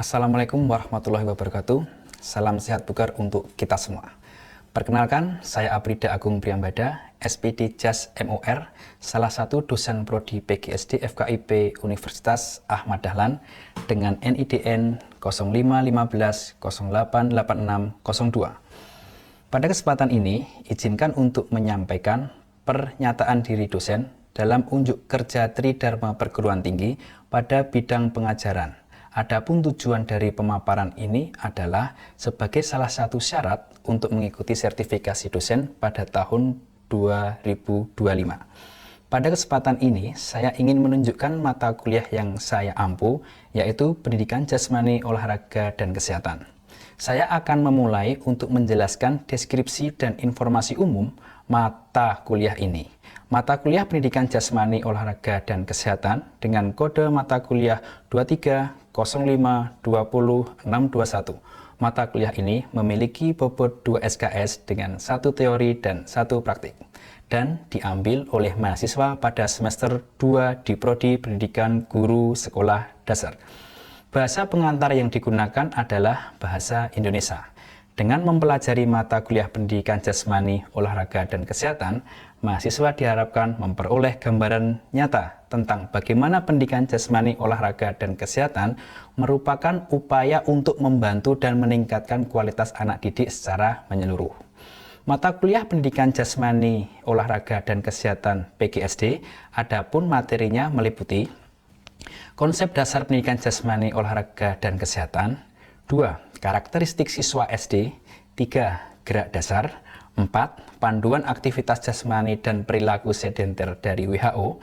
Assalamualaikum warahmatullahi wabarakatuh. Salam sehat bugar untuk kita semua. Perkenalkan, saya Aprida Agung Priambada, SPD JAS MOR, salah satu dosen prodi PGSD FKIP Universitas Ahmad Dahlan dengan NIDN 0515088602. Pada kesempatan ini, izinkan untuk menyampaikan pernyataan diri dosen dalam unjuk kerja Tridharma Perguruan Tinggi pada bidang pengajaran. Adapun tujuan dari pemaparan ini adalah sebagai salah satu syarat untuk mengikuti sertifikasi dosen pada tahun 2025. Pada kesempatan ini, saya ingin menunjukkan mata kuliah yang saya ampu, yaitu Pendidikan Jasmani, Olahraga, dan Kesehatan. Saya akan memulai untuk menjelaskan deskripsi dan informasi umum mata kuliah ini. Mata kuliah Pendidikan Jasmani, Olahraga, dan Kesehatan dengan kode mata kuliah 230520621. Mata kuliah ini memiliki bobot 2 SKS dengan 1 teori dan 1 praktik dan diambil oleh mahasiswa pada semester 2 di Prodi Pendidikan Guru Sekolah Dasar. Bahasa pengantar yang digunakan adalah bahasa Indonesia. Dengan mempelajari mata kuliah Pendidikan Jasmani, Olahraga, dan Kesehatan, mahasiswa diharapkan memperoleh gambaran nyata tentang bagaimana pendidikan jasmani, olahraga, dan kesehatan merupakan upaya untuk membantu dan meningkatkan kualitas anak didik secara menyeluruh. Mata kuliah Pendidikan Jasmani, Olahraga, dan Kesehatan PGSD, adapun materinya meliputi konsep dasar pendidikan jasmani, olahraga, dan kesehatan, 2. Karakteristik siswa SD, 3. Gerak dasar, 4. Panduan aktivitas jasmani dan perilaku sedenter dari WHO,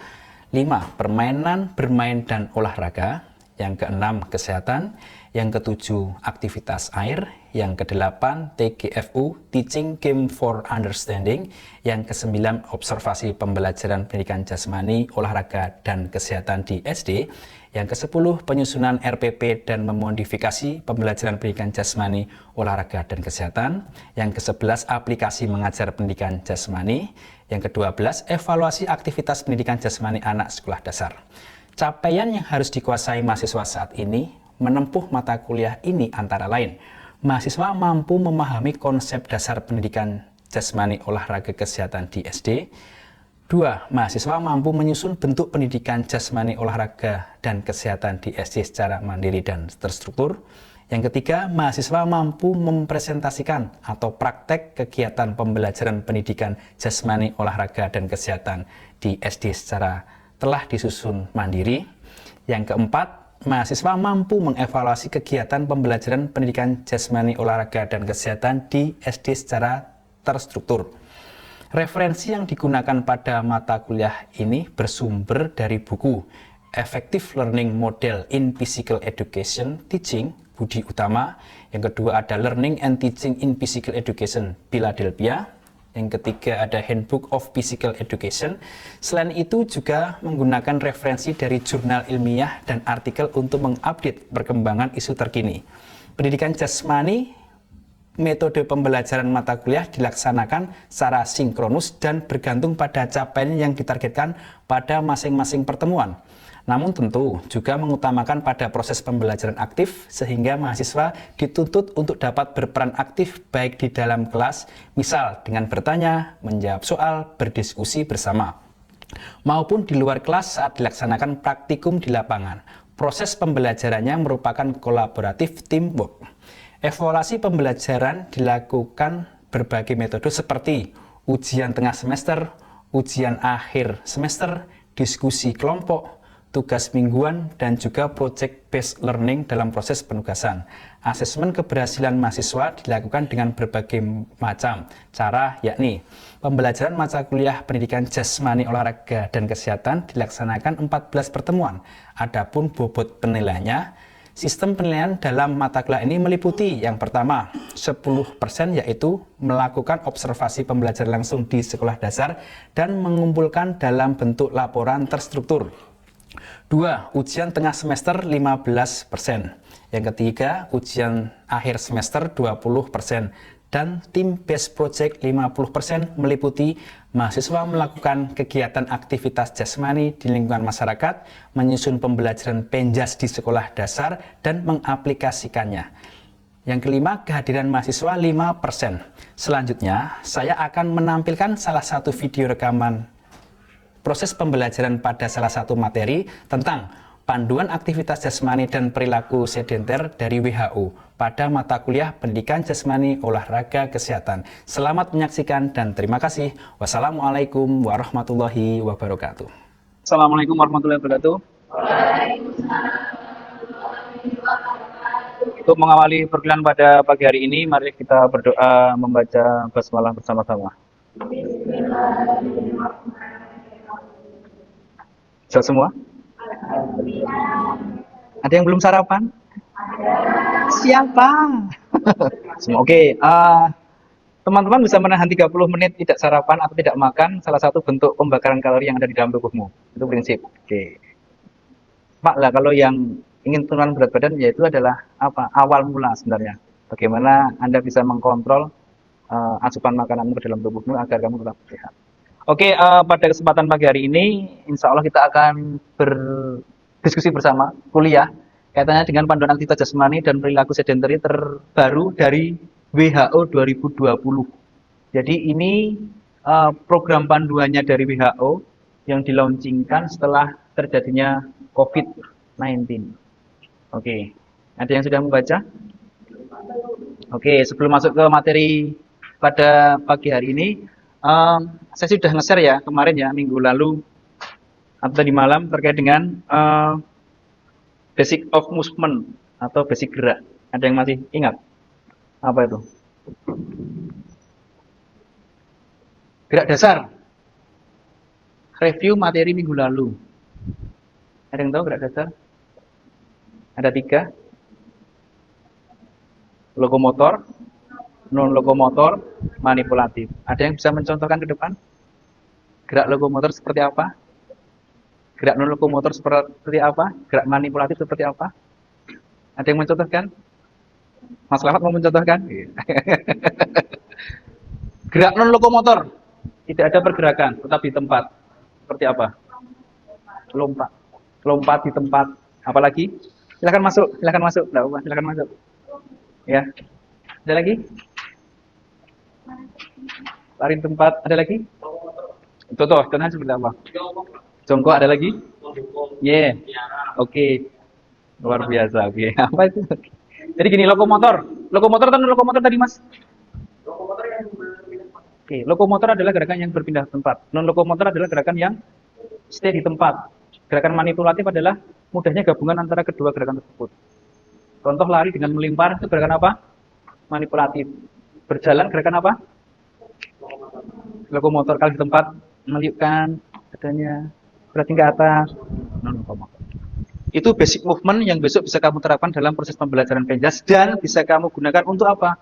5. Permainan, bermain, dan olahraga, yang ke-6 kesehatan, yang ke-7 aktivitas air, yang ke-8 TGFU, Teaching Game for Understanding, yang ke-9 observasi pembelajaran pendidikan jasmani, olahraga, dan kesehatan di SD, yang ke-10 penyusunan RPP dan memodifikasi pembelajaran pendidikan jasmani, olahraga, dan kesehatan, yang ke-11 aplikasi mengajar pendidikan jasmani, yang ke-12 evaluasi aktivitas pendidikan jasmani anak sekolah dasar. Capaian yang harus dikuasai mahasiswa saat ini menempuh mata kuliah ini antara lain, mahasiswa mampu memahami konsep dasar pendidikan jasmani, olahraga, kesehatan di SD. 2. Mahasiswa mampu menyusun bentuk pendidikan jasmani, olahraga, dan kesehatan di SD secara mandiri dan terstruktur. Yang ketiga, mahasiswa mampu mempresentasikan atau praktek kegiatan pembelajaran pendidikan jasmani, olahraga, dan kesehatan di SD secara telah disusun mandiri. Yang keempat, mahasiswa mampu mengevaluasi kegiatan pembelajaran pendidikan jasmani, olahraga, dan kesehatan di SD secara terstruktur. Referensi yang digunakan pada mata kuliah ini bersumber dari buku Effective Learning Model in Physical Education Teaching, Budi Utama. Yang kedua ada Learning and Teaching in Physical Education, Philadelphia. Yang ketiga ada Handbook of Physical Education. Selain itu juga menggunakan referensi dari jurnal ilmiah dan artikel untuk mengupdate perkembangan isu terkini. Pendidikan jasmani, metode pembelajaran mata kuliah dilaksanakan secara sinkronus dan bergantung pada capaian yang ditargetkan pada masing-masing pertemuan. Namun tentu juga mengutamakan pada proses pembelajaran aktif sehingga mahasiswa dituntut untuk dapat berperan aktif baik di dalam kelas, misal dengan bertanya, menjawab soal, berdiskusi bersama, maupun di luar kelas saat dilaksanakan praktikum di lapangan. Proses pembelajarannya merupakan kolaboratif teamwork. Evaluasi pembelajaran dilakukan berbagai metode seperti ujian tengah semester, ujian akhir semester, diskusi kelompok, tugas mingguan, dan juga project-based learning dalam proses penugasan. Asesmen keberhasilan mahasiswa dilakukan dengan berbagai macam cara, yakni pembelajaran mata kuliah Pendidikan Jasmani, Olahraga, dan Kesehatan dilaksanakan 14 pertemuan. Adapun bobot penilaiannya, sistem penilaian dalam mata kuliah ini meliputi yang pertama 10% yaitu melakukan observasi pembelajaran langsung di sekolah dasar dan mengumpulkan dalam bentuk laporan terstruktur. 2. Ujian tengah semester 15%. Yang ketiga, ujian akhir semester 20%. Dan tim Best Project 50% meliputi mahasiswa melakukan kegiatan aktivitas jasmani di lingkungan masyarakat, menyusun pembelajaran penjas di sekolah dasar, dan mengaplikasikannya. Yang kelima, kehadiran mahasiswa 5%. Selanjutnya, saya akan menampilkan salah satu video rekaman proses pembelajaran pada salah satu materi tentang panduan aktivitas jasmani dan perilaku sedenter dari WHO pada mata kuliah Pendidikan Jasmani Olahraga Kesehatan. Selamat menyaksikan dan terima kasih. Wassalamualaikum warahmatullahi wabarakatuh. Assalamualaikum warahmatullahi wabarakatuh. Untuk mengawali perkuliahan pada pagi hari ini, mari kita berdoa membaca basmalah bersama-sama. Sudah semua? Ada yang belum sarapan? Siapa? Semua oke. Teman-teman bisa menahan 30 menit tidak sarapan atau tidak makan, salah satu bentuk pembakaran kalori yang ada di dalam tubuhmu. Itu prinsip. Oke. Pak lah, kalau yang ingin turun berat badan, yaitu adalah apa? Awal mula sebenarnya. Bagaimana Anda bisa mengkontrol asupan makananmu ke dalam tubuhmu agar kamu tetap sehat. Oke, pada kesempatan pagi hari ini, insya Allah kita akan berdiskusi bersama kuliah kaitannya dengan panduan aktivitas jasmani dan perilaku sedentary terbaru dari WHO 2020. Jadi ini program panduannya dari WHO yang dilaunchingkan setelah terjadinya COVID-19. Oke, ada yang sudah membaca? Oke, sebelum masuk ke materi pada pagi hari ini, saya sudah nge-share ya kemarin ya, minggu lalu atau tadi malam terkait dengan basic of movement atau basic gerak. Ada yang masih ingat? Apa itu? Gerak dasar. Review materi minggu lalu. Ada yang tahu gerak dasar? Ada 3. Lokomotor, non-lokomotor, manipulatif. Ada yang bisa mencontohkan ke depan? Gerak lokomotor seperti apa? Gerak non-lokomotor seperti apa? Gerak manipulatif seperti apa? Ada yang mencontohkan? Mas Lawat mau mencontohkan? Gerak non-lokomotor. Tidak ada pergerakan, tetap di tempat. Seperti apa? Lompat. Lompat di tempat. Apalagi? Silakan masuk, silakan masuk. Nggak apa, silakan masuk. Ya. Ada lagi? Lari di tempat. Ada lagi? Contohnya seperti apa? Jongkok ada lagi? Yeah. Oke. Luar biasa. Oke. Apa itu? Jadi gini, lokomotor. Lokomotor atau lokomotor tadi, Mas? Oke, lokomotor adalah gerakan yang berpindah tempat. Non lokomotor adalah gerakan yang stay di tempat. Gerakan manipulatif adalah mudahnya gabungan antara kedua gerakan tersebut. Contoh lari dengan melimpar itu gerakan apa? Manipulatif. Berjalan gerakan apa? Lokomotor. Kalau di tempat meniupkan badannya berarti ke atas. Non-lokomotor. Itu basic movement yang besok bisa kamu terapkan dalam proses pembelajaran penjas dan bisa kamu gunakan untuk apa?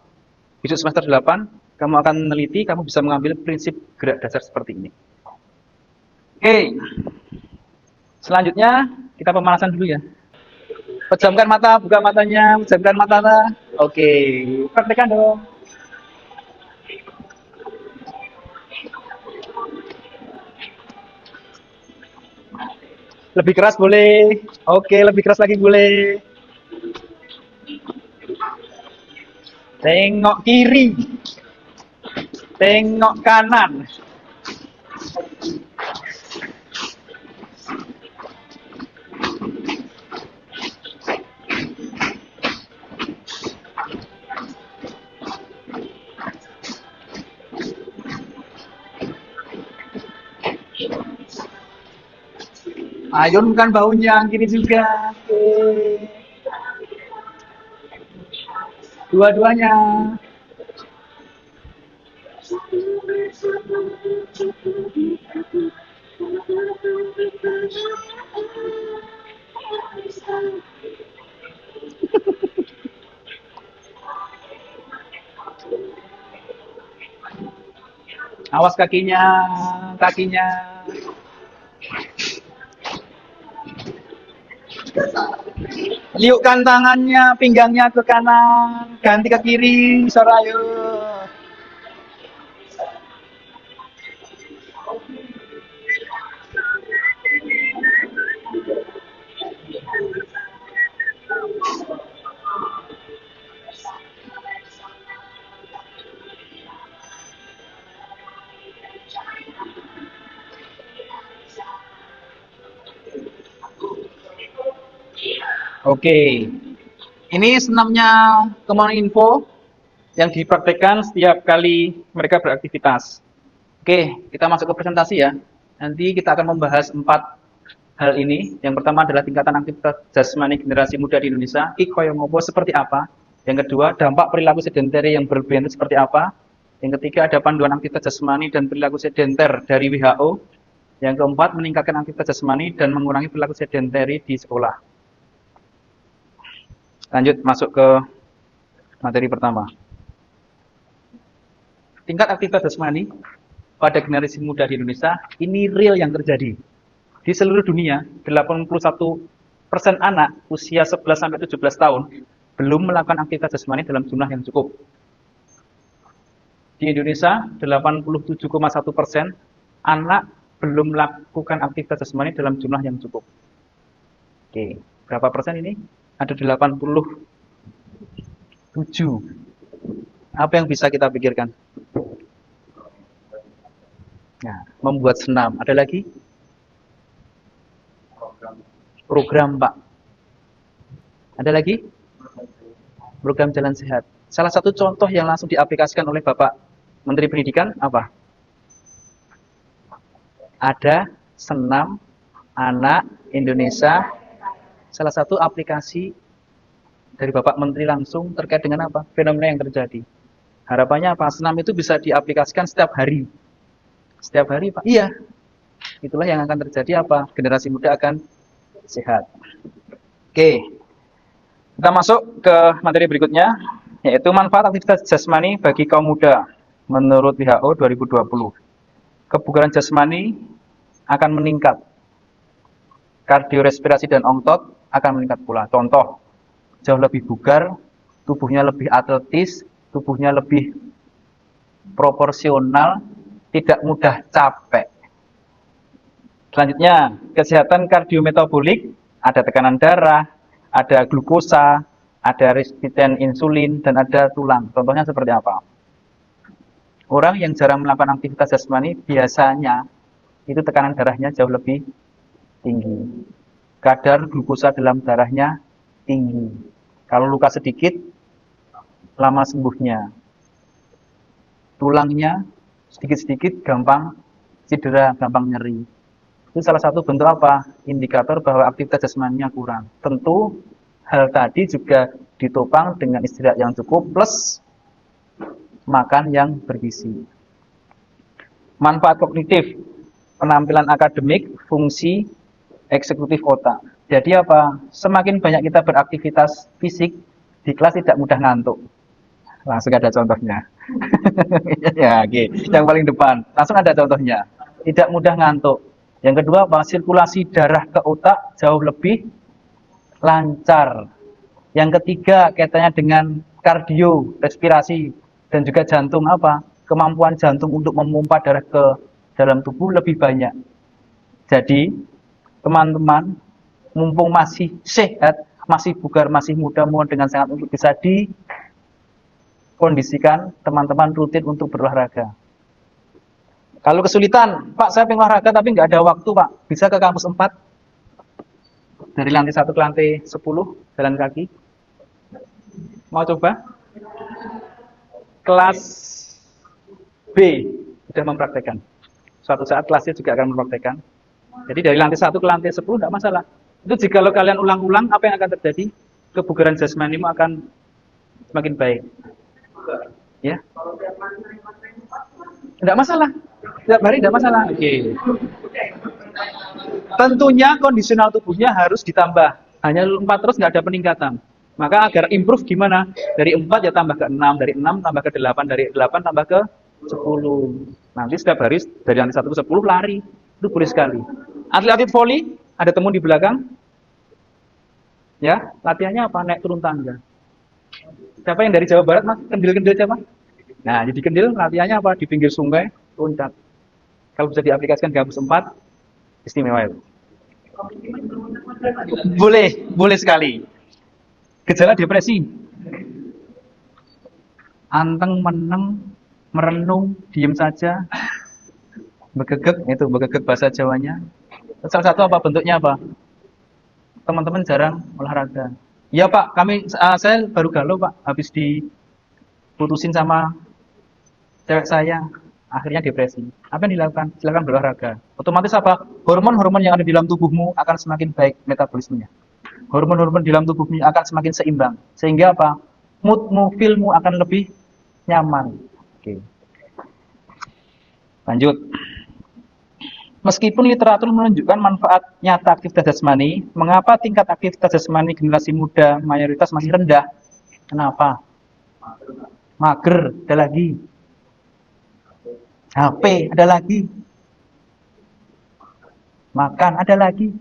Besok semester 8 kamu akan meneliti, kamu bisa mengambil prinsip gerak dasar seperti ini. Oke. Selanjutnya kita pemanasan dulu ya. Pejamkan mata, buka matanya, pejamkan mata. Oke, praktekkan dong. Lebih keras boleh. Oke, lebih keras lagi boleh. Tengok kiri. Tengok kanan. Ayunkan bahunya, kiri juga. Dua-duanya. Awas kakinya. Liukkan tangannya, pinggangnya ke kanan, ganti ke kiri, sorayo. Oke, ini senamnya Kominfo yang dipraktekkan setiap kali mereka beraktivitas. Oke, kita masuk ke presentasi ya. Nanti kita akan membahas 4 hal ini. Yang pertama adalah tingkatan aktivitas jasmani generasi muda di Indonesia. Kikoyo ngopo seperti apa? Yang kedua, dampak perilaku sedentary yang berlebihan itu seperti apa? Yang ketiga, ada panduan aktivitas jasmani dan perilaku sedenter dari WHO. Yang keempat, meningkatkan aktivitas jasmani dan mengurangi perilaku sedentary di sekolah. Lanjut masuk ke materi pertama. Tingkat aktivitas jasmani pada generasi muda di Indonesia ini real yang terjadi. Di seluruh dunia, 81% anak usia 11-17 tahun belum melakukan aktivitas jasmani dalam jumlah yang cukup. Di Indonesia, 87,1% anak belum melakukan aktivitas jasmani dalam jumlah yang cukup. Oke, berapa persen ini? Ada 87. Apa yang bisa kita pikirkan? Nah, membuat senam. Ada lagi? Program, Pak. Ada lagi? Program jalan sehat. Salah satu contoh yang langsung diaplikasikan oleh Bapak Menteri Pendidikan apa? Ada senam anak Indonesia. Salah satu aplikasi dari Bapak Menteri langsung terkait dengan apa? Fenomena yang terjadi. Harapannya apa? Senam itu bisa diaplikasikan setiap hari. Setiap hari, Pak? Iya. Itulah yang akan terjadi apa? Generasi muda akan sehat. Oke. Kita masuk ke materi berikutnya, yaitu manfaat aktivitas jasmani bagi kaum muda. Menurut WHO 2020, kebugaran jasmani akan meningkat. Kardiorespirasi dan otot akan meningkat pula. Contoh, jauh lebih bugar, tubuhnya lebih atletis, tubuhnya lebih proporsional, tidak mudah capek. Selanjutnya, kesehatan kardiometabolik, ada tekanan darah, ada glukosa, ada resisten insulin, dan ada tulang. Contohnya seperti apa? Orang yang jarang melakukan aktivitas jasmani biasanya itu tekanan darahnya jauh lebih tinggi. Kadar glukosa dalam darahnya tinggi. Kalau luka sedikit, lama sembuhnya. Tulangnya sedikit-sedikit gampang cedera, gampang nyeri. Itu salah satu bentuk apa? Indikator bahwa aktivitas jasmaninya kurang. Tentu hal tadi juga ditopang dengan istirahat yang cukup plus makan yang bergizi. Manfaat kognitif, penampilan akademik, fungsi eksekutif otak. Jadi apa? Semakin banyak kita beraktivitas fisik, di kelas tidak mudah ngantuk. Langsung ada contohnya. Ya, oke. Yang paling depan. Langsung ada contohnya. Tidak mudah ngantuk. Yang kedua, apa? Sirkulasi darah ke otak jauh lebih lancar. Yang ketiga, kaitannya dengan kardio, respirasi, dan juga jantung apa? Kemampuan jantung untuk memompa darah ke dalam tubuh lebih banyak. Jadi, teman-teman, mumpung masih sehat, masih bugar, masih muda, mohon dengan sangat untuk bisa dikondisikan teman-teman rutin untuk berolahraga. Kalau kesulitan, Pak saya pengen olahraga tapi nggak ada waktu Pak, bisa ke kampus 4, dari lantai 1 ke lantai 10, jalan kaki. Mau coba? Kelas B sudah mempraktekkan. Suatu saat kelasnya juga akan mempraktekkan. Jadi dari lantai 1 ke lantai 10 tidak masalah. Itu jika kalian ulang-ulang, apa yang akan terjadi? Kebugaran jasmanimu akan semakin baik. Ya. Tidak masalah. Setiap hari tidak masalah. Oke. Tentunya kondisional tubuhnya harus ditambah. Hanya 4 terus nggak ada peningkatan. Maka agar improve gimana? Dari 4 ya tambah ke 6, dari 6 tambah ke 8, dari 8 tambah ke 10. Nanti setiap hari dari lantai 1 ke 10 lari. Itu boleh sekali. Atlet-atlet voli, ada teman di belakang. Ya, latihannya apa? Naik turun tangga. Siapa yang dari Jawa Barat, Mas? Kendil-kendil siapa? Nah, jadi kendil latihannya apa? Di pinggir sungai, loncat. Kalau bisa diaplikasikan di kampus 4, istimewa itu. Boleh sekali. Gejala depresi. Anteng, meneng, merenung, diem saja. Begegek, itu begegek bahasa Jawanya. Salah satu apa bentuknya apa? teman-teman jarang olahraga. Iya Pak, saya baru galau Pak, habis diputusin sama cewek saya, akhirnya depresi. Apa yang dilakukan? Silakan berolahraga. Otomatis apa? Hormon-hormon yang ada di dalam tubuhmu akan semakin baik metabolismenya. Hormon-hormon di dalam tubuhmu akan semakin seimbang. Sehingga apa? Moodmu, feelmu akan lebih nyaman. Oke. Lanjut. Meskipun literatur menunjukkan manfaat nyata aktivitas jasmani, mengapa tingkat aktivitas jasmani generasi muda mayoritas masih rendah? Kenapa? Mager, ada lagi. HP, ada lagi. Makan, ada lagi.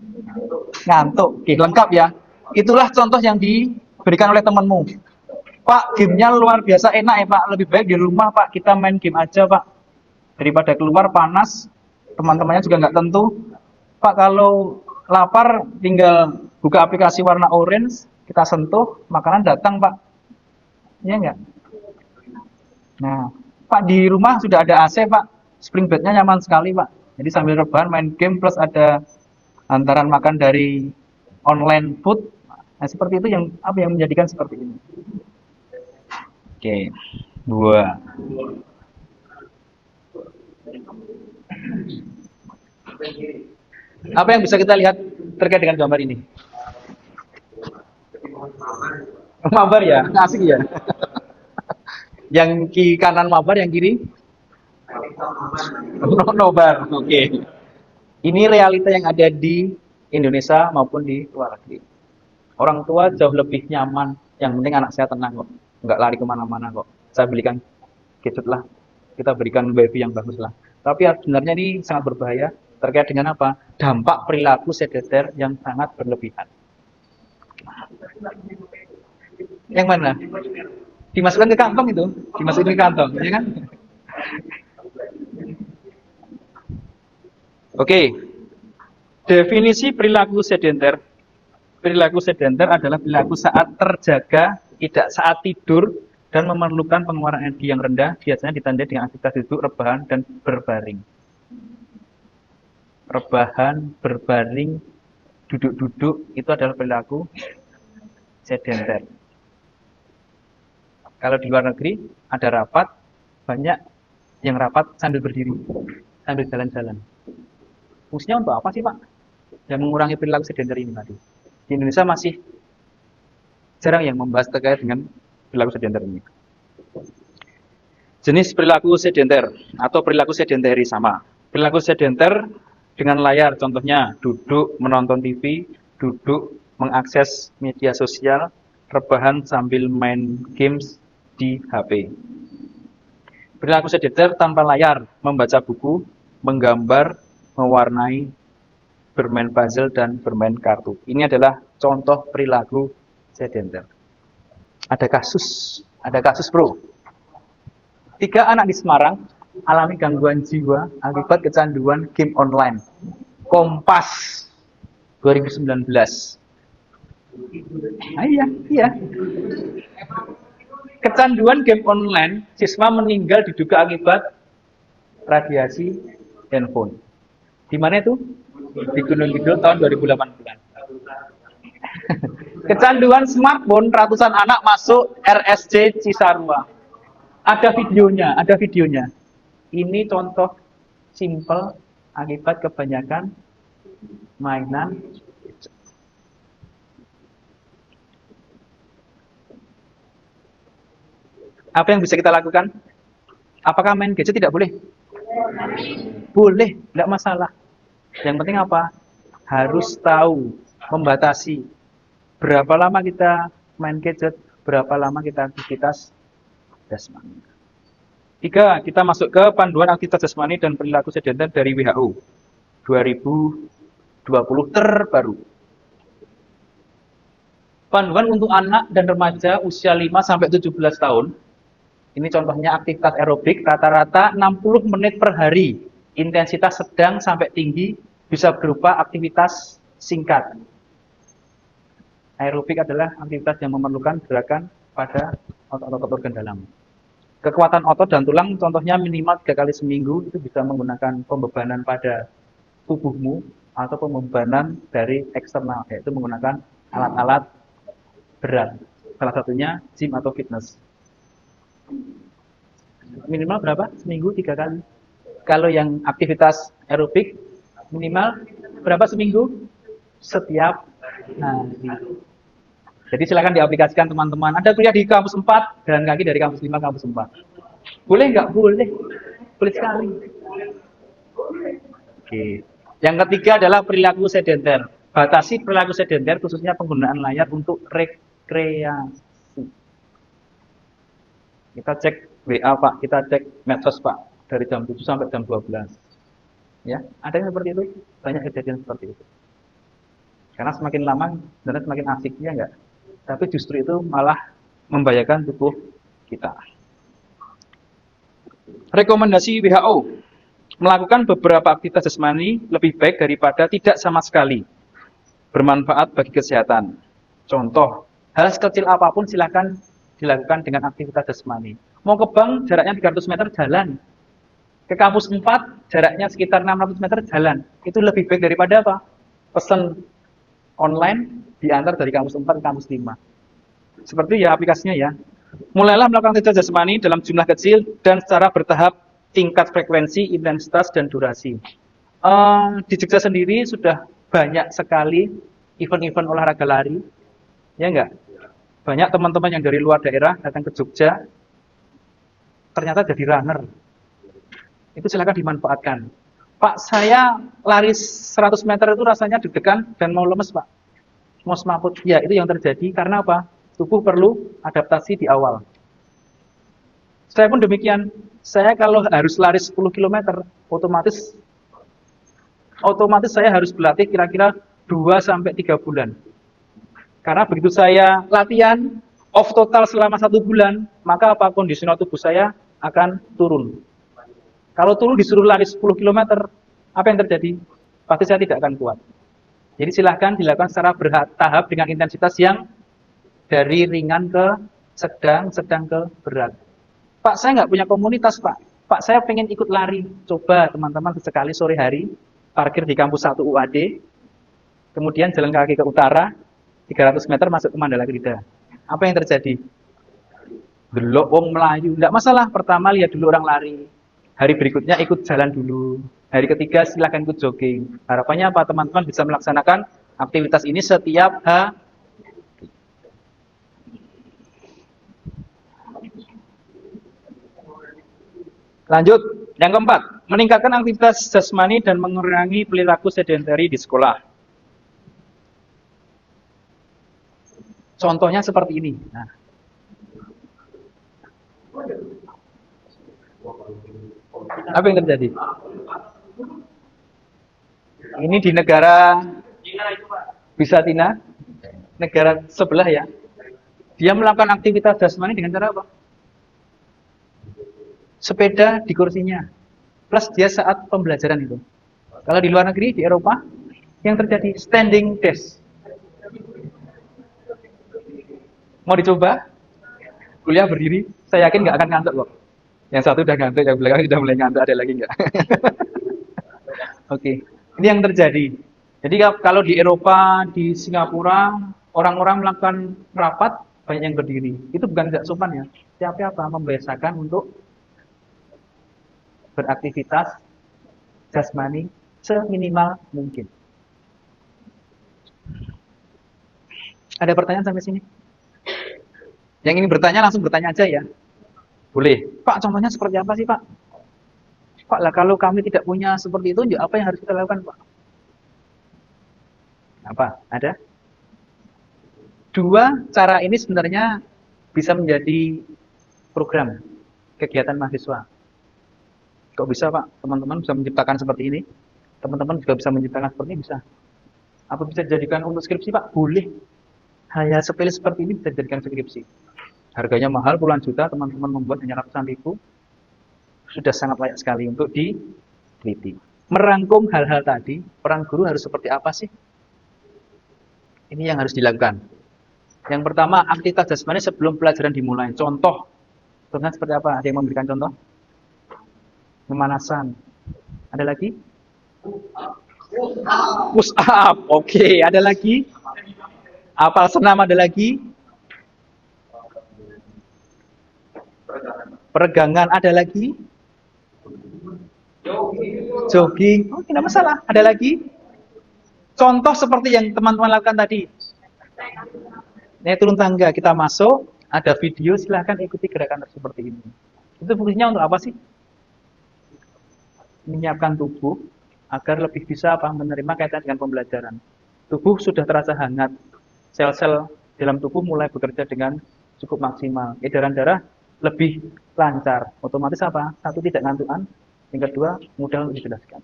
Ngantuk. Oke, lengkap ya. Itulah contoh yang diberikan oleh temanmu. Pak, gamenya luar biasa enak ya Pak. Lebih baik di rumah Pak, kita main game aja Pak. Daripada keluar panas, teman-temannya juga nggak tentu. Pak, kalau lapar tinggal buka aplikasi warna orange, kita sentuh, makanan datang Pak. Iya nggak? Nah, Pak di rumah sudah ada AC Pak, spring bednya nyaman sekali Pak. Jadi sambil rebahan main game plus ada antaran makan dari online food. Nah, seperti itu yang menjadikan seperti ini. Oke, 2. Apa yang bisa kita lihat terkait dengan gambar ini? Mabar ya, asik ya. Yang kiri kanan mabar, yang kiri nobar. Oke. Ini realita yang ada di Indonesia maupun di luar negeri. Orang tua jauh lebih nyaman. Yang penting anak saya tenang kok, nggak lari kemana-mana kok. Saya belikan gadget lah, kita berikan wifi yang bagus lah. Tapi sebenarnya ini sangat berbahaya terkait dengan apa? Dampak perilaku sedeter yang sangat berlebihan. Yang mana? Dimasukkan ke kantong itu, dimasukin ke kantong, ya kan? Oke. Definisi perilaku sedenter. Perilaku sedenter adalah perilaku saat terjaga, tidak saat tidur, dan memerlukan pengeluaran energi yang rendah, biasanya ditandai dengan aktivitas duduk, rebahan, dan berbaring. Rebahan, berbaring, duduk-duduk, itu adalah perilaku sedenter. Kalau di luar negeri, ada rapat, banyak yang rapat sambil berdiri, sambil jalan-jalan. Fungsinya untuk apa sih Pak? Yang mengurangi perilaku sedenter ini tadi. Di Indonesia masih jarang yang membahas terkait dengan perilaku sedenter ini. Jenis perilaku sedenter atau perilaku sedentari sama. Perilaku sedenter dengan layar, contohnya duduk menonton TV, duduk mengakses media sosial, rebahan sambil main games di HP. Perilaku sedenter tanpa layar, membaca buku, menggambar, mewarnai, bermain puzzle, dan bermain kartu. Ini adalah contoh perilaku sedenter. Ada kasus bro. 3 anak di Semarang alami gangguan jiwa akibat kecanduan game online. Kompas 2019. Iya. Kecanduan game online, siswa meninggal diduga akibat radiasi handphone. Di mana itu? Di Gunung Kidul tahun 2018. Kecanduan smartphone, ratusan anak masuk RSC Cisarua. Ada videonya. Ini contoh simple akibat kebanyakan mainan. Apa yang bisa kita lakukan? Apakah main gadget tidak boleh? Boleh, tidak masalah. Yang penting apa? Harus tahu membatasi berapa lama kita main gadget, berapa lama kita aktivitas jasmani. 3, kita masuk ke panduan aktivitas jasmani dan perilaku sedenter dari WHO 2020 terbaru. Panduan untuk anak dan remaja usia 5-17 tahun. Ini contohnya aktivitas aerobik rata-rata 60 menit per hari. Intensitas sedang sampai tinggi, bisa berupa aktivitas singkat. Aerobik adalah aktivitas yang memerlukan gerakan pada otot-otot organ dalam. Kekuatan otot dan tulang contohnya minimal 3 kali seminggu, itu bisa menggunakan pembebanan pada tubuhmu atau pembebanan dari eksternal, yaitu menggunakan alat-alat berat. Salah satunya gym atau fitness. Minimal berapa? Seminggu 3 kali. Kalau yang aktivitas aerobik, minimal berapa seminggu? Setiap hari. Jadi silakan diaplikasikan teman-teman. Ada kuliah di kampus 4, jalan kaki dari kampus 5 kampus 4. Boleh nggak? Boleh. Boleh sekali. Oke. Yang ketiga adalah perilaku sedenter. Batasi perilaku sedenter khususnya penggunaan layar untuk rekreasi. Kita cek WA Pak, kita cek medsos Pak, dari jam 7 sampai jam 12. Ya, ada yang seperti itu? Banyak kejadian seperti itu. Karena semakin lama, sebenarnya semakin asik, ya enggak? Tapi justru itu malah membahayakan tubuh kita. Rekomendasi WHO, melakukan beberapa aktivitas jasmani lebih baik daripada tidak sama sekali. Bermanfaat bagi kesehatan. Contoh, hal sekecil apapun silakan dilakukan dengan aktivitas jasmani. Mau ke bank, jaraknya 300 meter, jalan. Ke kampus 4, jaraknya sekitar 600 meter, jalan. Itu lebih baik daripada apa? Pesan online diantar dari kampus 4 ke kampus 5. Seperti ya aplikasinya ya. Mulailah melakukan aktivitas jasmani dalam jumlah kecil dan secara bertahap, tingkat frekuensi, intensitas, dan durasi. Di Jogja sendiri sudah banyak sekali event-event olahraga lari. Ya enggak? Banyak teman-teman yang dari luar daerah datang ke Jogja, ternyata jadi runner. Itu silakan dimanfaatkan. Pak, saya lari 100 meter itu rasanya deg-degan dan mau lemes, Pak. Mau semaput. Ya, itu yang terjadi karena apa? Tubuh perlu adaptasi di awal. Saya pun demikian. Saya kalau harus lari 10 km, otomatis saya harus berlatih kira-kira 2-3 bulan. Karena begitu saya latihan, off total selama 1 bulan, maka apa? Kondisional tubuh saya akan turun. Kalau turun disuruh lari 10 km, apa yang terjadi? Pasti saya tidak akan kuat. Jadi silahkan dilakukan secara bertahap dengan intensitas yang dari ringan ke sedang ke berat. Pak, saya nggak punya komunitas, Pak. Pak, saya pengen ikut lari. Coba teman-teman sesekali sore hari, parkir di kampus 1 UAD, kemudian jalan kaki ke utara, 300 meter masuk ke Mandala Krida. Apa yang terjadi? Delok wong melayu. Nggak masalah, pertama lihat dulu orang lari. Hari berikutnya ikut jalan dulu. Hari ketiga silahkan ikut jogging. Harapannya apa? Teman-teman bisa melaksanakan aktivitas ini setiap hari. Lanjut, yang keempat, meningkatkan aktivitas jasmani dan mengurangi perilaku sedentary di sekolah. Contohnya seperti ini. Nah. Apa yang terjadi? Ini di negara Bisatina, negara sebelah ya. Dia melakukan aktivitas jasmani dengan cara apa? Sepeda di kursinya. Plus dia saat pembelajaran itu. Kalau di luar negeri, di Eropa, yang terjadi standing desk. Mau dicoba? Kuliah berdiri, saya yakin nggak akan ngantuk kok. Yang satu udah ngantuk, yang belakang sudah mulai ngantuk, ada lagi nggak? Oke, ini yang terjadi. Jadi kalau di Eropa, di Singapura, orang-orang melakukan rapat, banyak yang berdiri. Itu bukan tidak sopan ya. Siapa membiasakan untuk beraktivitas jasmani seminimal mungkin. Ada pertanyaan sampai sini? Yang ingin bertanya langsung bertanya aja ya. Boleh. Pak, contohnya seperti apa sih, Pak? Pak, lah kalau kami tidak punya seperti itu, ya apa yang harus kita lakukan, Pak? Apa? Ada? 2 cara ini sebenarnya bisa menjadi program kegiatan mahasiswa. Kok bisa, Pak? Teman-teman bisa menciptakan seperti ini? Teman-teman juga bisa menciptakan seperti ini? Bisa. Apa bisa dijadikan untuk skripsi, Pak? Boleh. Hanya sepele seperti ini bisa dijadikan skripsi. Harganya mahal, puluhan juta, teman-teman membuat hanya ratusan ribu. Sudah sangat layak sekali untuk diteliti. Merangkum hal-hal tadi, peran guru harus seperti apa sih? Ini yang harus dilakukan. Yang pertama, aktivitas jasmani sebelum pelajaran dimulai. Contohnya seperti apa? Ada yang memberikan contoh? Pemanasan. Ada lagi? Push up. Oke, ada lagi? Apal senam ada lagi? Peregangan ada lagi? Jogging. Oh, tidak masalah. Ada lagi? Contoh seperti yang teman-teman lakukan tadi. Ini turun tangga, kita masuk, ada video, silahkan ikuti gerakan seperti ini. Itu fungsinya untuk apa sih? Menyiapkan tubuh agar lebih bisa menerima kaitan dengan pembelajaran. Tubuh sudah terasa hangat, sel-sel dalam tubuh mulai bekerja dengan cukup maksimal. Edaran darah lebih lancar. Otomatis apa? Satu, tidak ngantukan. Yang kedua, mudah untuk dijelaskan.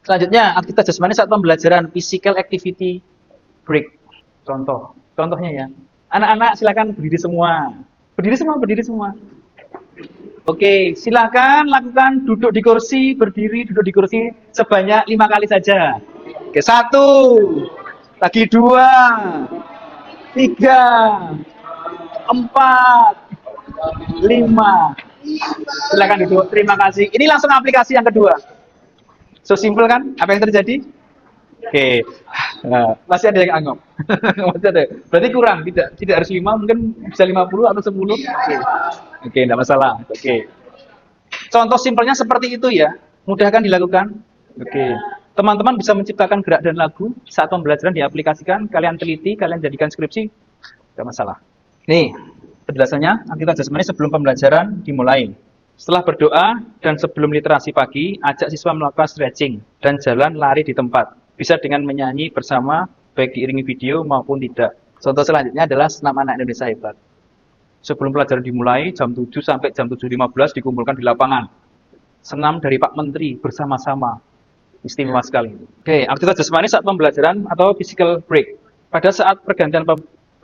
Selanjutnya, aktivitas jasmani saat pembelajaran, physical activity break. Contohnya ya. Anak-anak silakan berdiri semua. Berdiri semua. Oke, silakan lakukan duduk di kursi, berdiri, duduk di kursi sebanyak 5 kali saja. Oke, 1, lagi 2, 3, 4, 5. Silakan duduk. Terima kasih. Ini langsung aplikasi yang kedua. So simple kan? Apa yang terjadi? Oke, masih ada yang anggap. Masih ada. Berarti kurang, tidak harus 5, mungkin bisa 50 atau 10. Oke, tidak masalah. Oke. Contoh simpelnya seperti itu ya. Mudah kan dilakukan? Oke. Teman-teman bisa menciptakan gerak dan lagu saat pembelajaran diaplikasikan, kalian teliti, kalian jadikan skripsi, tidak masalah. Nih, penjelasannya, aktivitas jasmani sebelum pembelajaran dimulai. Setelah berdoa dan sebelum literasi pagi, ajak siswa melakukan stretching dan jalan lari di tempat. Bisa dengan menyanyi bersama, baik diiringi video maupun tidak. Contoh selanjutnya adalah senam anak Indonesia hebat. Sebelum pelajaran dimulai, jam 7 sampai jam 7.15 dikumpulkan di lapangan. Senam dari Pak Menteri bersama-sama. Istimewa sekali. Oke, aktivitas jasmani saat pembelajaran atau physical break. Pada saat pergantian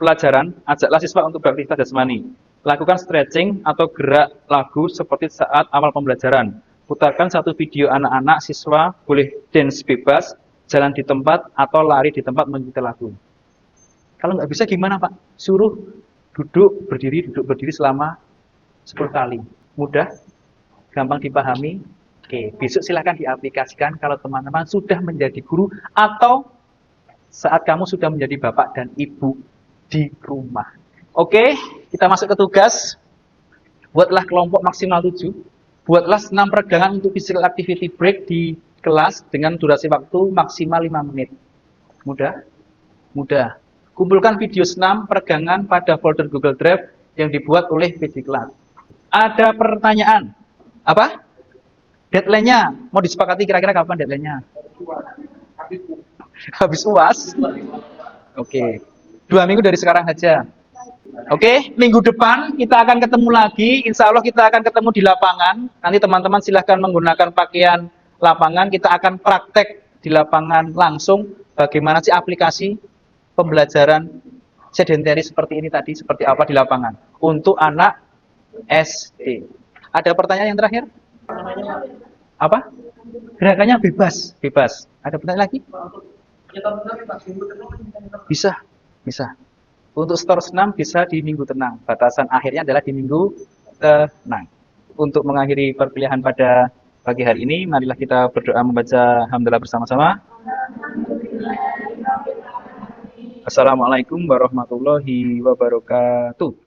pelajaran, ajaklah siswa untuk beraktivitas jasmani. Lakukan stretching atau gerak lagu seperti saat awal pembelajaran. Putarkan satu video anak-anak siswa, boleh dance bebas, jalan di tempat, atau lari di tempat mengikuti lagu. Kalau nggak bisa gimana Pak? Suruh duduk berdiri selama 10 kali. Mudah, gampang dipahami. Oke, besok silahkan diaplikasikan kalau teman-teman sudah menjadi guru atau saat kamu sudah menjadi bapak dan ibu di rumah. Oke, kita masuk ke tugas. Buatlah kelompok maksimal 7. Buatlah 6 peregangan untuk physical activity break di kelas dengan durasi waktu maksimal 5 menit. Mudah? Mudah. Kumpulkan video senam peregangan pada folder Google Drive yang dibuat oleh PJ Kelas. Ada pertanyaan? Apa? Deadline-nya mau disepakati kira-kira kapan deadline-nya? Habis UAS? Oke. 2 minggu dari sekarang saja. Oke, minggu depan kita akan ketemu lagi. Insya Allah kita akan ketemu di lapangan. Nanti teman-teman silahkan menggunakan pakaian lapangan. Kita akan praktek di lapangan langsung. Bagaimana sih aplikasi pembelajaran sedentary seperti ini tadi, seperti apa di lapangan. Untuk anak SD. Ada pertanyaan yang terakhir? Apa? Gerakannya bebas. Bebas. Ada pertanyaan lagi? Bisa. Bisa. Untuk store senam bisa di minggu tenang. Batasan akhirnya adalah di minggu tenang. Untuk mengakhiri perkuliahan pada pagi hari ini, marilah kita berdoa membaca hamdalah bersama-sama. Assalamualaikum warahmatullahi wabarakatuh.